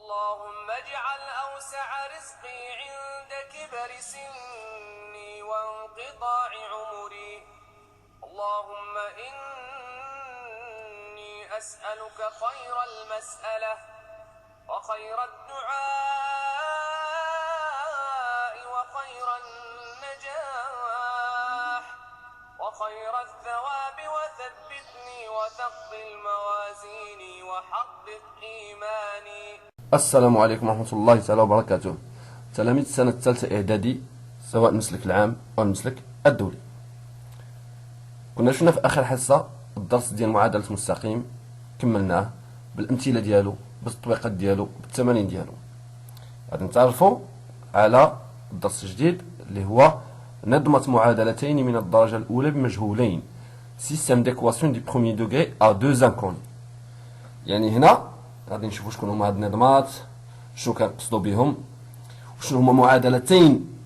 اللهم اجعل أوسع رزقي عند كبر سني وانقطاع عمري. اللهم إني أسألك خير المسألة وخير الدعاء وخير النجاح وخير الثواب وثبتني وثقل موازيني وحقق إيماني. السلام عليكم ورحمة الله تعالى وبركاته. تلاميذ السنة الثالثة إعدادي سواء المسلك العام أو المسلك الدولي. كنا شفنا في آخر حصة الدرس ديال معادلة المستقيم، كملناه بالأمثلة ديالو، بالتطبيقات ديالو، بالتمارين ديالو. غادي نتعرفوا على الدرس الجديد اللي هو نظمة معادلتين من الدرجة الأولى بمجهولين، سيستم ديكواسيون دي بروميي دوغري أ دو زانكوني. يعني هنا غادي نشوفوا شكون هما هاد النظمات، شنو كنقصدوا بهم، وشنو هما معادلتين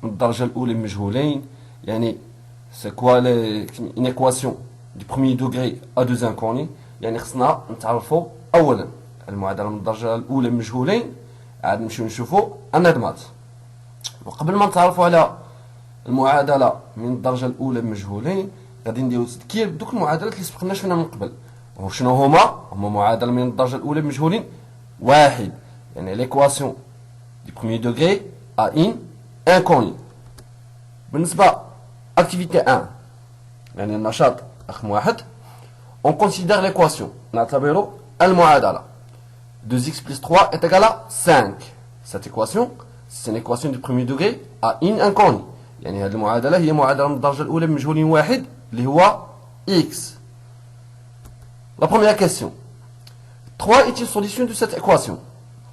من الدرجة الأولى بمجهولين. يعني سي كوا une équation du premier degré à deux inconnus. يعني خصنا نتعرفوا أولا المعادلة من الدرجة الأولى بمجهولين، عاد نمشيو نشوفوا النظمات. وقبل ما نتعرفوا على المعادلة من الدرجة الأولى بمجهولين غادي نديرو تذكير بدوك المعادلات اللي سبقنا شفنا من قبل. وشنو هما معادلة من الدرجة الأولى بمجهولين واحد، يعني ليكواسيون دي بروميي دوغري ا ان انكوني. بالنسبة اكتيفيتي 1 يعني النشاط رقم واحد، اون كونسيدير ليكواسيون، نعتبروا المعادلة 2x plus 3 est égal à 5. Cette équation, c'est une équation du premier degré à une inconnue. يعني هذه المعادلة هي معادلة من الدرجة الأولى بمجهول واحد اللي هو x. La première question. 3 est une solution de cette équation.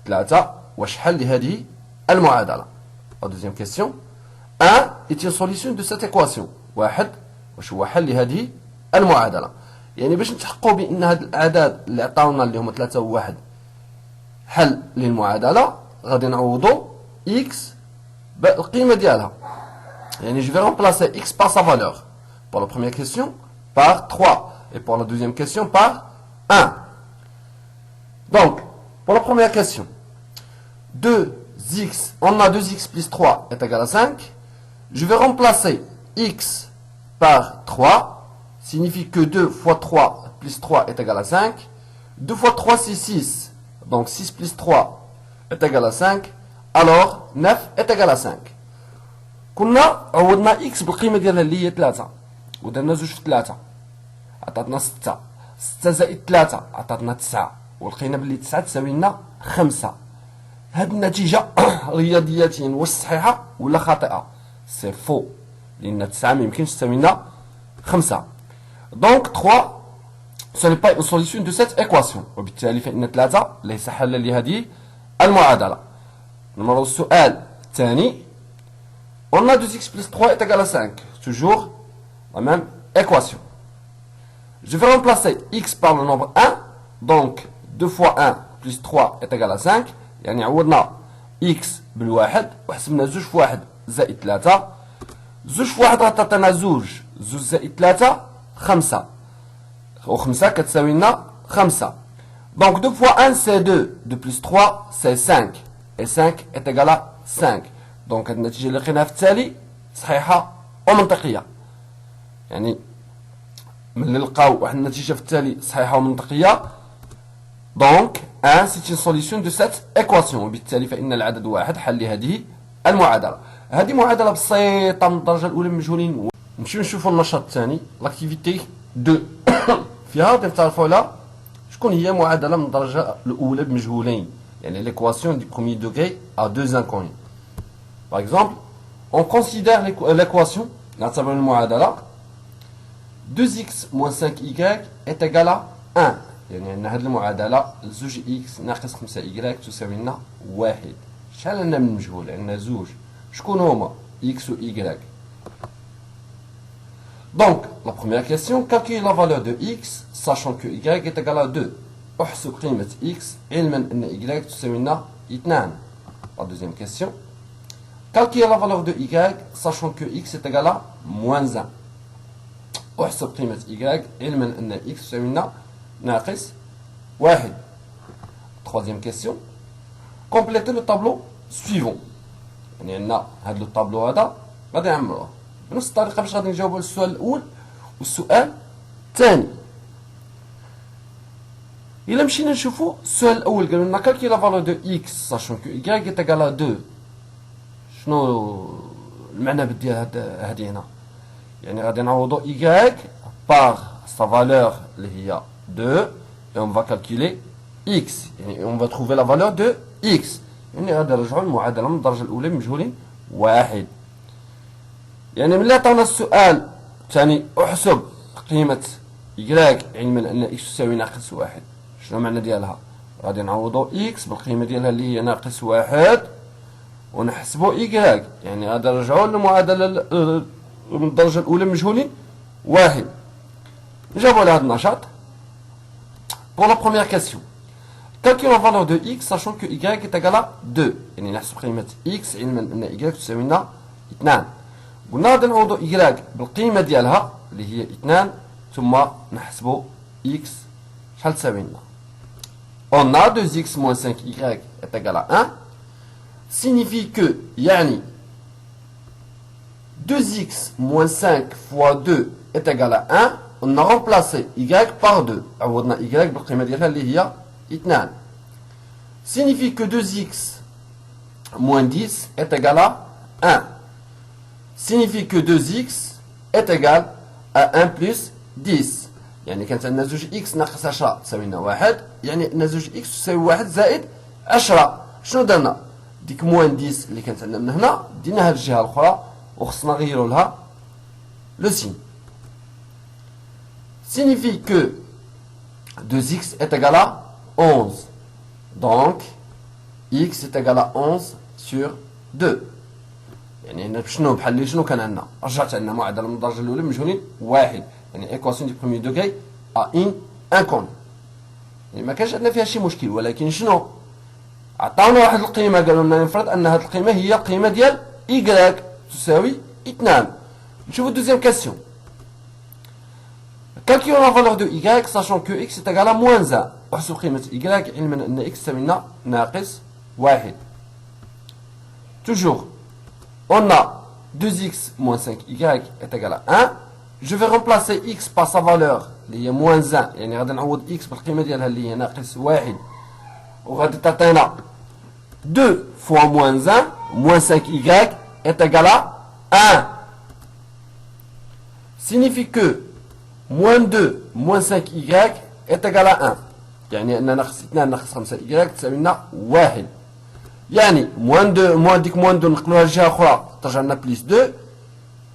3 واش حل لهذه المعادلة. La deuxième question. 1 est une solution de cette équation. واحد واش هو حل لهذه المعادلة. يعني باش نتحققوا بأن هاد الأعداد اللي عطاونا اللي هما 3 و 1 حل للمعادلة، غادي نعوضوا x بالقيمة ديالها. يعني je vais remplacer x par sa valeur. Pour la première question par 3 et pour la deuxième question par 1. Donc pour la première question, 2x, on a 2x plus 3 est égal à 5. Je vais remplacer x par 3, signifie que 2 fois 3 plus 3 est égal à 5. 2 fois 3 c'est 6, donc 6 plus 3 est égal à 5. Alors 9 est égal à 5. كنا عوضنا x بالقيمة ديالها اللي هي 3 ودرنا زوج في 3 عطاتنا 6. 6 زائد 3 عطاتنا 9، ولقينا بلي 9 تساوي لنا 5. هاد النتيجة رياضياتيا واش صحيحة ولا خاطئة؟ سي فو، لأن 9 ميمكنش تساوي لنا 5. دونك 3 ce n'est pas une solution de cette équation، وبالتالي فإن 3 ليس حلا لهذه المعادلة. نمر السؤال الثاني. On a 2x plus 3 est égal à 5. Toujours la même équation. Je vais remplacer x par le nombre 1. Donc 2 fois 1 plus 3 est égal à 5. يعني عوضنا x بالواحد وحسبنا 2 في 1 زائد 3. 2 في 1 غتعطينا 2 زائد 3 5. و5 كتساوي لنا 5. Donc 2 fois 1 c'est 2. 2 plus 3 c'est 5. Et 5 est égal à 5. دونك هاد النتيجة اللي لقيناها في التالي صحيحة ومنطقية. يعني ملي نلقاو واحد النتيجة في التالي صحيحة ومنطقية، دونك 1 سي une solution de cette équation، وبالتالي فإن العدد واحد حل لهذه المعادلة. هذه معادلة بسيطة من الدرجة الأولى من المجهولين. نمشيو نشوفوا النشاط الثاني، لاكتيفيتي 2. فيها غادي نتعرفوا على شكون هي معادلة من الدرجة الأولى بمجهولين، يعني l'équation du premier degré à deux inconnus. Par exemple, on considère l'équation, نعتبر المعادلة 2x moins 5y est égal à 1. يعني عندنا هذه المعادلة 2x ناقص 5y تساوي لنا 1. شحال عندنا من مجهول؟ عندنا 2. شكون هما x و y؟ Donc, la première question, calculer la valeur de x sachant que y est égal à 2. احسب قيمة x علما أن y تساوي لنا 2. La deuxième question, calculer la valeur de y sachant que x est égal à moins 1. احسب قيمة y علما أن x تساوي لنا ناقص 1. Troisième question. compléter le tableau suivant. يعني عندنا هذا لو طابلو هذا غادي نعمروه بنفس الطريقه باش غادي نجاوبوا على السؤال الاول والسؤال الثاني. الا مشينا نشوفوا السؤال الاول قالوا لنا كالكي لا فالور دو اكس ساشون كو y est égal à 2. شنو المعنى ديال هذه هنا؟ يعني غادي نعوضوا y par sa valeur اللي هي 2 et on va calculer x. يعني on va trouver la valeur de x. يعني غادي نرجعوا المعادله من الدرجه الاولى بمجهول واحد. يعني ملي عطاونا السؤال الثاني احسب قيمه y علما ان x تساوي ناقص واحد، شنو معنى ديالها؟ غادي نعوضوا x بالقيمه ديالها اللي هي ناقص واحد ونحسبوا y. يعني غادي نرجعوا للمعادله من الدرجه الاولى بمجهول واحد. نجاوبوا على هذا النشاط. Pour la première question, calcule la valeur de x sachant que y est égal à 2. يعني نحسب قيمة x علما أن y تساوي لنا 2. قلنا غادي نعوضو y بالقيمة ديالها اللي هي 2 ثم نحسبو x شحال تساوي لنا. On a 2x moins 5y est égal à 1 signifie que يعني 2x moins 5 fois 2 est égal à 1. On a remplacé y par 2. عوضنا y بالقيمة ديالها اللي هي 2. Signifie que 2x moins 10 est égal à 1. Signifie que 2x est égal à 1 plus 10. يعني كانت عندنا زوج x ناقص 10 تساوي لنا 1. يعني ان زوج x تساوي 1 زائد 10. شنو درنا؟ ديك موان 10 اللي كانت عندنا من هنا ديناها للجهة الأخرى وخصنا نغيرو لها لو سين. Signifie que 2x est égal à 11. Donc, x est égal à 11 sur 2. يعني هنا شنو بحال اللي شنو كان عندنا؟ رجعت عندنا معادلة من الدرجة الأولى بمجهول واحد. يعني إيكواسيون دي بروميير دوغري أ إن انكوني. يعني ما كانش عندنا فيها شي مشكل، ولكن شنو؟ عطاونا واحد القيمة قالوا لنا نفرض أن هذه القيمة هي القيمة ديال y تساوي 2. نشوفوا دوزيام كاستيون. Calculons la valeur de y sachant que x est égal à moins 1. احسب قيمة y علما أن x تساوي لنا ناقص واحد. Toujours, on a 2x moins 5y est égal à 1. Je vais remplacer x par sa valeur اللي هي moins 1. يعني غادي نعوض x بالقيمة ديالها اللي هي ناقص واحد. وغادي تعطينا 2 fois moins 1 moins 5y est égal à 1. Signifie que moins 2 moins 5y est égal à 1. يعني أن ناقص 2 ناقص 5y تساوي لنا 1. يعني moins 2 moins ديك moins 2 نقلوها لجهة أخرى ترجع لنا plus 2.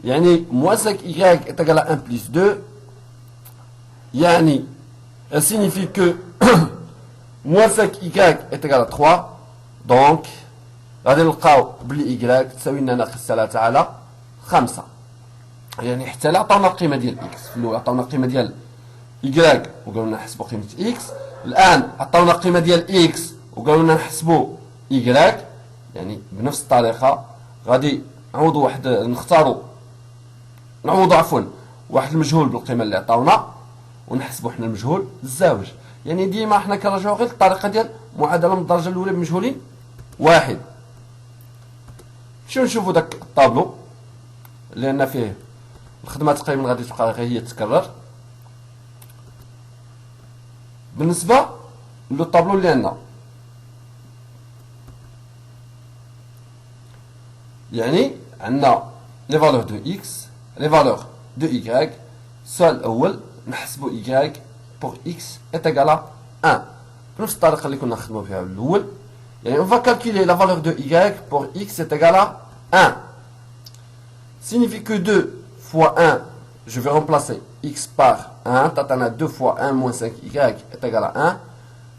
يعني moins 5y est égal à 1 plus 2. يعني elle signifie que moins 5y est égal à 3. Donc غادي نلقاو بلي y تساوي لنا ناقص 3 على 5. يعني حتى لا عطاونا القيمة ديال x في الأول عطاونا القيمة ديال y وقالوا لنا نحسبوا قيمة x. الآن عطاونا القيمة ديال x وقالوا لنا نحسبوا y. يعني بنفس الطريقة غادي نعوضوا واحد نعوضوا عفوا واحد المجهول بالقيمة اللي عطاونا ونحسبوا حنا المجهول الزاوج. يعني ديما حنا كنرجعوا غير للطريقة ديال معادلة من الدرجة الأولى بمجهولين واحد. نشوفوا داك الطابلو لأن فيه الخدمة تقريبا غادي تبقى غير هي تتكرر. بالنسبة للطابلو اللي عندنا يعني عندنا لي فالور دو اكس لي فالور دو y. السؤال الأول نحسبو y pour x est égal à 1 بنفس الطريقة اللي كنا نخدمو فيها الأول. يعني on va calculer la valeur de y pour x est égal à 1. Signifie que 2 fois 1, je vais remplacer x par 1, tatana 2 fois 1 moins 5y est égal à 1.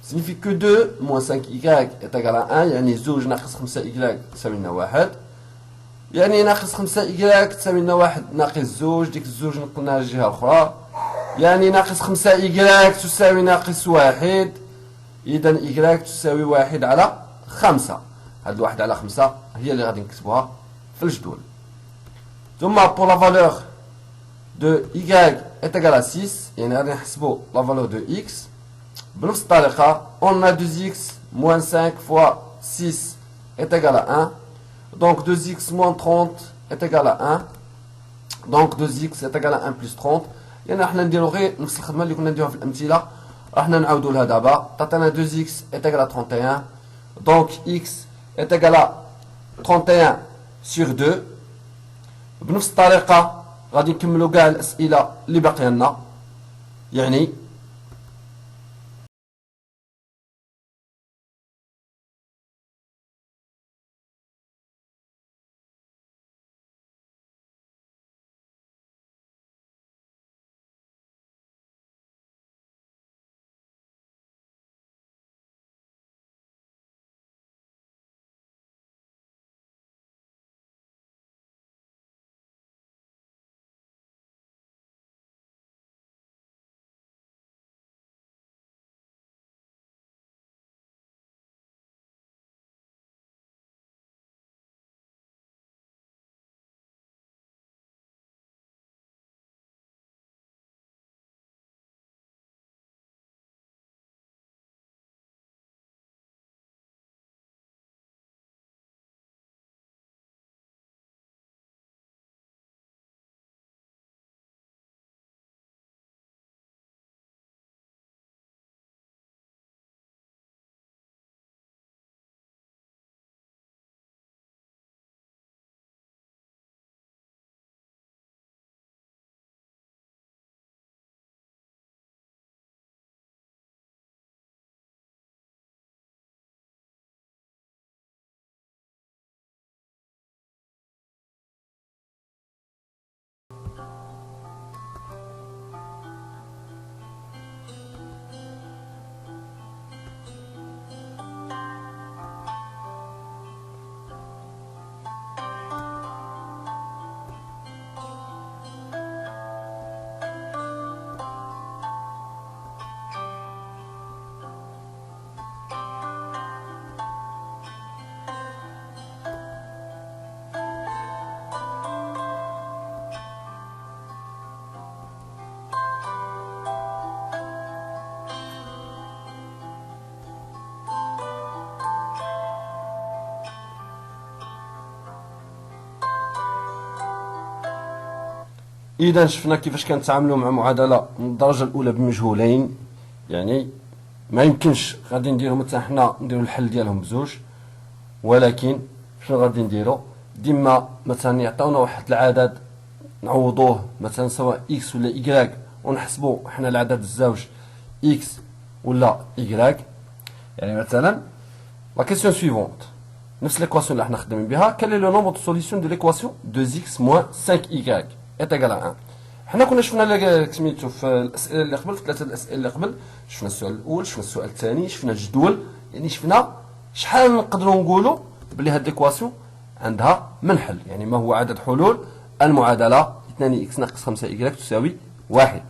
Signifie que 2 moins 5y est égal à 1. يعني زوج ناقص 5y تساوي لنا 1. يعني ناقص 5y تساوي لنا 1 ناقص زوج، ديك الزوج نقلناها للجهة الأخرى. يعني ناقص 5y تساوي ناقص 1. إذا y تساوي 1 على 5. هاد 1 على 5 هي اللي غادي نكتبوها في الجدول. ثم pour la valeur de y est égal à 6. يعني غادي نحسبوا la valeur de x بنفس الطريقة. on a 2x moins 5 fois 6 est égal à 1. Donc 2x moins 30 est égal à 1. Donc 2x est égal à 1 plus 30. يعني حنا نديرو غير نفس الخدمه اللي كنا نديروها في الامثله. راحنا نعاودوا لها دابا. تعطينا 2x est égal à 31. Donc x est égal à 31 sur 2. بنفس الطريقه غادي نكملوا كاع الاسئله اللي باقيه لنا. يعني إذا شفنا كيفاش كنتعاملوا مع معادلة من الدرجة الأولى بمجهولين. يعني ما يمكنش غادي نديرو مثلا حنا نديرو الحل ديالهم بزوج، ولكن شنو غادي نديرو؟ ديما مثلا يعطيونا واحد العدد نعوضوه مثلا سواء إكس ولا إيكغيك ونحسبو حنا العدد الزوج إكس ولا إيكغيك. يعني مثلا لا كيسيون سويفونت نفس ليكواسيون اللي حنا خدامين بها. كال لي لو نومبر دو سوليسيون دو ليكواسيون 2x موان 5y est égal à 1. حنا كنا شفنا سميتو في الاسئله اللي قبل، في ثلاثه الاسئله اللي قبل شفنا السؤال الاول، شفنا السؤال الثاني، شفنا الجدول. يعني شفنا شحال نقدروا نقولوا بلي هاد ليكواسيون عندها منحل. يعني ما هو عدد حلول المعادله 2x ناقص 5y تساوي 1.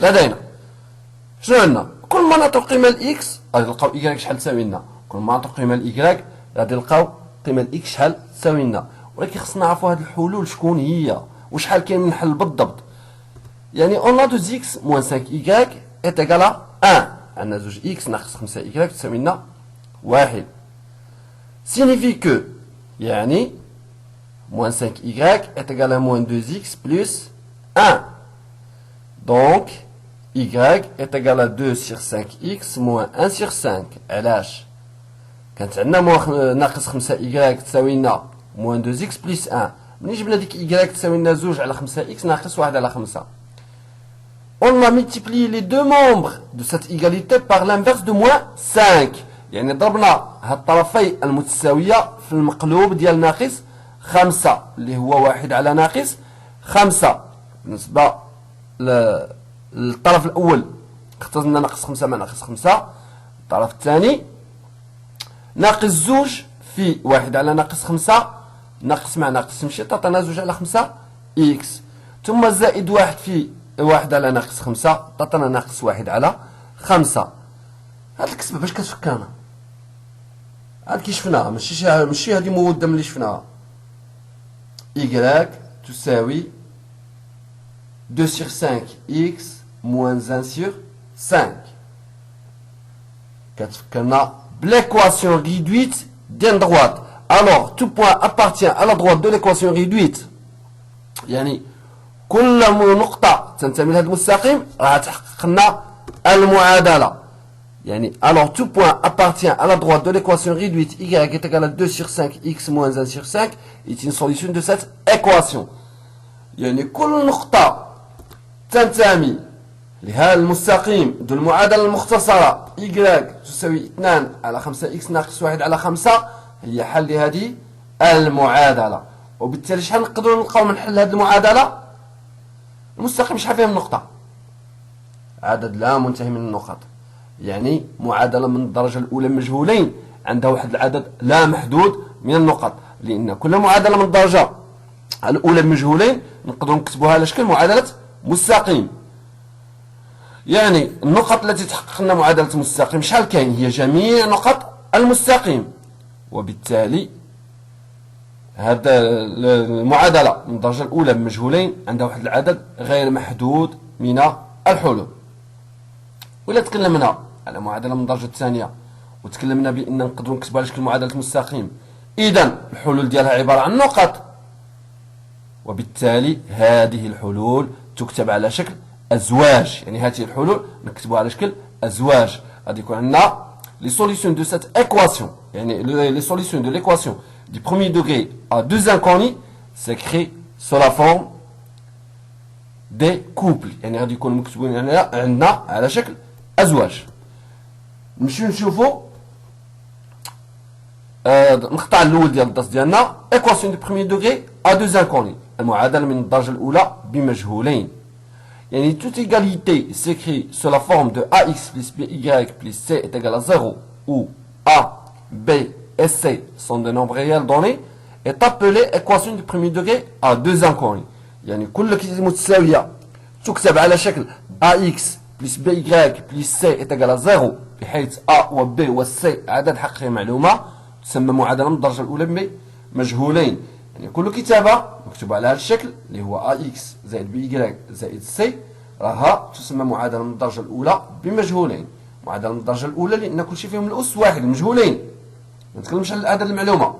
لدينا شنو عندنا؟ كل ما نعطيو قيمه لاكس غادي نلقاو y شحال تساوي لنا، كل ما نعطيو قيمه لاي غادي نلقاو قيمه لاكس شحال تساوي لنا. ولكن خصنا نعرفوا هاد الحلول شكون هي وشحال كاين من حل بالضبط. يعني on a 2x moins 5y est égal à 1. عندنا زوج x ناقص 5y تساوي لنا 1. signifie que يعني moins 5y est égal à moins 2x plus 1. Donc y est égal à 2 sur 5x moins 1 sur 5. علاش؟ كانت عندنا ناقص 5y تساوي لنا moins 2x plus 1. ملي جبنا ديك y تساوي لنا 2 على 5x ناقص 1 على 5. On a multiplié les deux membres de cette égalité par l'inverse de moins 5. يعني ضربنا هاد الطرفي المتساوية في المقلوب ديال ناقص 5 اللي هو 1 على ناقص 5. بالنسبة للطرف الأول اختزلنا ناقص 5 مع ناقص 5. الطرف الثاني ناقص 2 في 1 على ناقص 5 ناقص مع ناقص تمشي تعطينا 2 على 5 إكس، ثم زائد 1 في 1 على ناقص 5 تعطينا ناقص 1 على 5. هاد الكسبة باش كتفكرنا؟ هاد كي شفناها ماشي هادي مودة ملي شفناها. إيكغيك تساوي 2 sur 5 إكس موان 1 sur 5. كتفكرنا l'équation réduite d'une droite. Alors, tout point appartient à la droite de l'équation réduite. يعني كل نقطة تنتمي لهذا المستقيم راح تحقق لنا المعادلة. يعني alors tout point appartient à la droite de l'équation réduite y est égal à 2 sur 5 x moins 1 sur 5 est une solution de cette équation. يعني كل نقطة تنتمي لهذا المستقيم ذو المعادلة المختصرة y تساوي 2 على 5 x ناقص 1 على 5 هي حل لهذه المعادلة. وبالتالي شحال نقدروا نلقاو من حل هذه المعادلة؟ المستقيم شحال فيه من نقطة؟ عدد لا منتهي من النقط. يعني معادلة من الدرجة الأولى مجهولين عندها واحد العدد لا محدود من النقط، لأن كل معادلة من الدرجة الأولى مجهولين نقدروا نكتبوها على شكل معادلة مستقيم. يعني النقط التي تحقق لنا معادلة مستقيم شحال كاين؟ هي جميع نقط المستقيم. وبالتالي هذا المعادلة من الدرجة الأولى بمجهولين عندها واحد العدد غير محدود من الحلول. ولا تكلمنا على معادلة من الدرجة الثانية وتكلمنا بأن نقدروا نكتبها على شكل معادلة مستقيم، إذا الحلول ديالها عبارة عن نقط، وبالتالي هذه الحلول تكتب على شكل أزواج. يعني هذه الحلول نكتبوها على شكل أزواج. غادي يكون عندنا les solutions de cette équation, les solutions de l'équation du premier degré à deux inconnus s'écrit sous la forme des couples. يعني غادي يكون مكتوبين عندنا على شكل أزواج. نمشيو نشوفوا المقطع الأول ديال الدرس ديالنا équation du premier degré à deux inconnus. المعادلة من الدرجة الأولى بمجهولين. يعني toute égalité s'écrit sous la forme de ax plus by plus c est égal à 0 où a, b et c sont des nombres réels donnés est appelée équation du premier degré à deux inconnus. يعني كل متساوية تكتب على شكل ax plus by plus c est égal à 0 بحيث a و b و c عدد حقيقي معلومة تسمى معادلة من الدرجة الأولى بمجهولين. يعني كل كتابة مكتوبة على هذا الشكل اللي هو ax زائد by زائد c راها تسمى معادلة من الدرجة الأولى بمجهولين. معادلة من الدرجة الأولى لأن كل شيء فيهم الأس واحد مجهولين، ما نتكلمش على الأعداد المعلومة.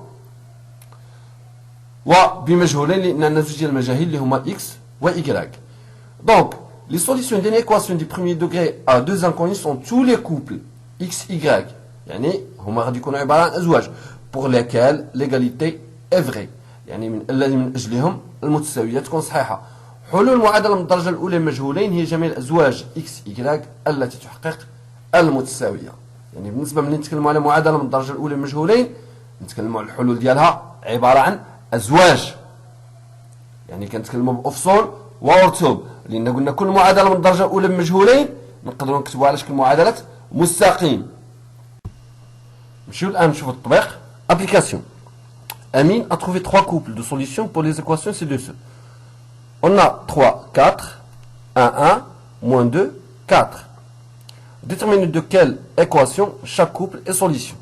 وبمجهولين لأن عندنا زوج ديال المجاهيل اللي هما x و y. Donc, les solutions d'une équation du premier degré à deux inconnus sont tous les couples x, y. يعني هما غادي يكونوا عبارة عن أزواج pour lesquels l'égalité est vraie. يعني الذي من أجلهم المتساوية تكون صحيحة. حلول المعادلة من الدرجة الأولى مجهولين هي جميع الأزواج x, y التي تحقق المتساوية. يعني بالنسبة من نتكلموا على معادلة من الدرجة الأولى مجهولين نتكلموا على الحلول ديالها عبارة عن أزواج. يعني كنتكلموا بأفصول وأرتب لأن قلنا كل معادلة من الدرجة الأولى مجهولين نقدروا نكتبوها على شكل معادلة مستقيم. نمشيو الآن نشوفوا التطبيق. Application. Amine a trouvé trois couples de solutions pour les équations ci-dessus. On a 3, 4, 1, 1, moins 2, 4. Déterminer de quelle équation chaque couple est solution.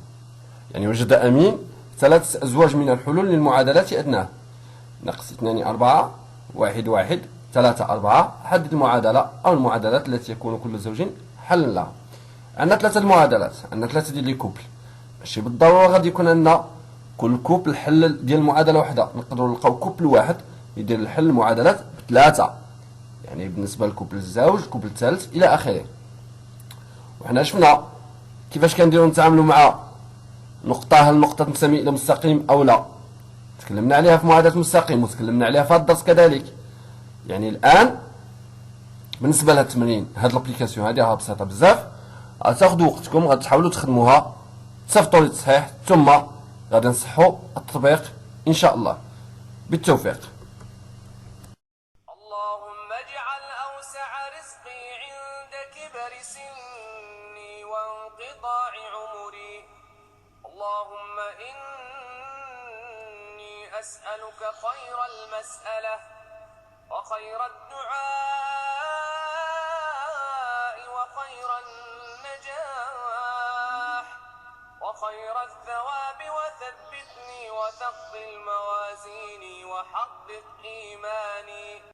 يعني وجد أمين ثلاث أزواج من الحلول للمعادلات أدناها. ناقص 2 4 1 1 3 4. حدد المعادلة أو المعادلات التي يكون كل زوج حلا لها. عندنا ثلاثة المعادلات، عندنا ثلاثة ديال لي كوبل. ماشي بالضرورة غادي يكون عندنا كل كوبل حل ديال المعادلة واحدة، نقدروا نلقاو كوبل واحد يدير الحل المعادلات بثلاثة. يعني بالنسبة لكوبل الزوج، كوبل الثالث إلى آخره. وحنا شفنا كيفاش كنديروا نتعاملوا مع نقطة، هل النقطة تنتمي إلى مستقيم أو لا. تكلمنا عليها في معادلة المستقيم وتكلمنا عليها في هذا الدرس كذلك. يعني الآن بالنسبة لهذا التمرين، هاد لابليكاسيون هادي راها بسيطة بزاف، غتاخدوا وقتكم غتحاولوا تخدموها تصيفطوا لي تصحيح ثم غادي نصحوا التطبيق إن شاء الله. بالتوفيق. اللهم اجعل أوسع رزقي عند كبر سني وانقطاع عمري. اللهم إني أسألك خير المسألة وخير الدعاء وخير النجاح وخير الثواب وثبتني وثقل موازيني وحقق إيماني.